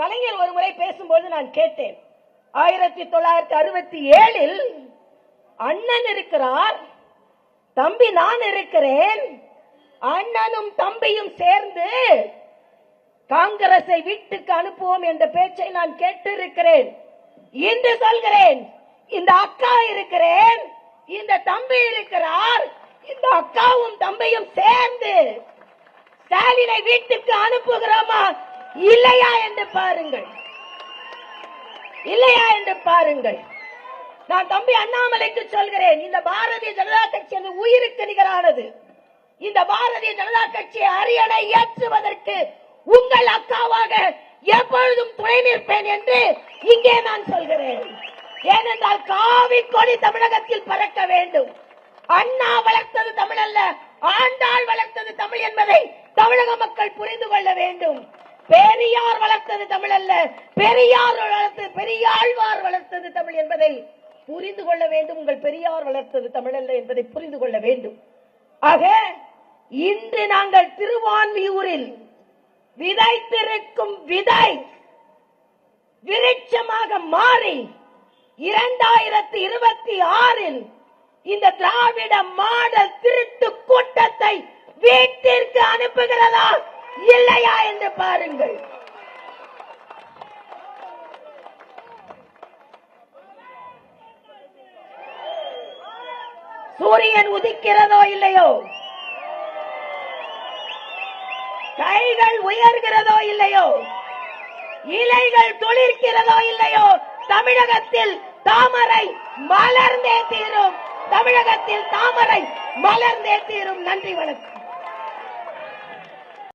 கலைஞர் ஒரு முறை பேசும்போது நான் கேட்டேன், 1967 அண்ணன் இருக்கிறார், தம்பி நான் இருக்கிறேன், அண்ணனும் தம்பியும் சேர்ந்து காங்கிரஸை வீட்டுக்கு அனுப்புவோம் என்ற பேச்சை நான் கேட்டிருக்கிறேன். இன்று சொல்கிறேன், இந்த அக்கா இருக்கிறேன், இந்த தம்பி இருக்கிறார், இந்த அக்காவும் தம்பியும் சேர்ந்து ஸ்டாலினை வீட்டுக்கு அனுப்புகிறோமா இல்லையா என்று பாருங்கள், இல்லையா என்று பாருங்கள். நான் தம்பி அண்ணாமலைக்கு சொல்கிறேன், இந்த பாரதிய ஜனதா கட்சி அந்த உயிருக்கு நிகரானது. இந்த பாரதிய ஜனதா கட்சியை அரியணை ஏற்றுவதற்கு உங்கள் அக்காவாக எப்பொழுதும் துணை நிற்பேன் என்று இங்கே நான் சொல்கிறேன். ஏனென்றால் காவி கொடி தமிழகத்தில் பறக்க வேண்டும். அண்ணா வளர்த்தது தமிழ் அல்ல, ஆண்டாள் வளர்த்தது தமிழ் என்பதை தமிழக மக்கள் புரிந்து கொள்ள வேண்டும். பெரியார் வளர்த்தது தமிழ் அல்ல, பெரியாழ்வார் வளர்த்தது தமிழ் என்பதை புரிந்து கொள்ள வேண்டும். உங்கள் பெரியார் வளர்த்தது தமிழ் அல்ல என்பதை புரிந்து கொள்ள வேண்டும். ஆக இன்று நாங்கள் திருவான்மியூரில் விதைத்திருக்கும் விதை விருட்சமாக மாறி 2026 இந்த திராவிட மாடல் திருட்டு கூட்டத்தை வீட்டிற்கு அனுப்புகிறதா இல்லையா என்று பாருங்கள். சூரியன் உதிக்கிறதோ இல்லையோ, கைகள் உயர்கிறதோ இல்லையோ, இலைகள் துளிர்க்கிறதோ இல்லையோ, தமிழகத்தில் தாமரை மலர்ந்தே தீரும். தமிழகத்தில் தாமரை மலர்ந்தே தீரும். நன்றி, வணக்கம்.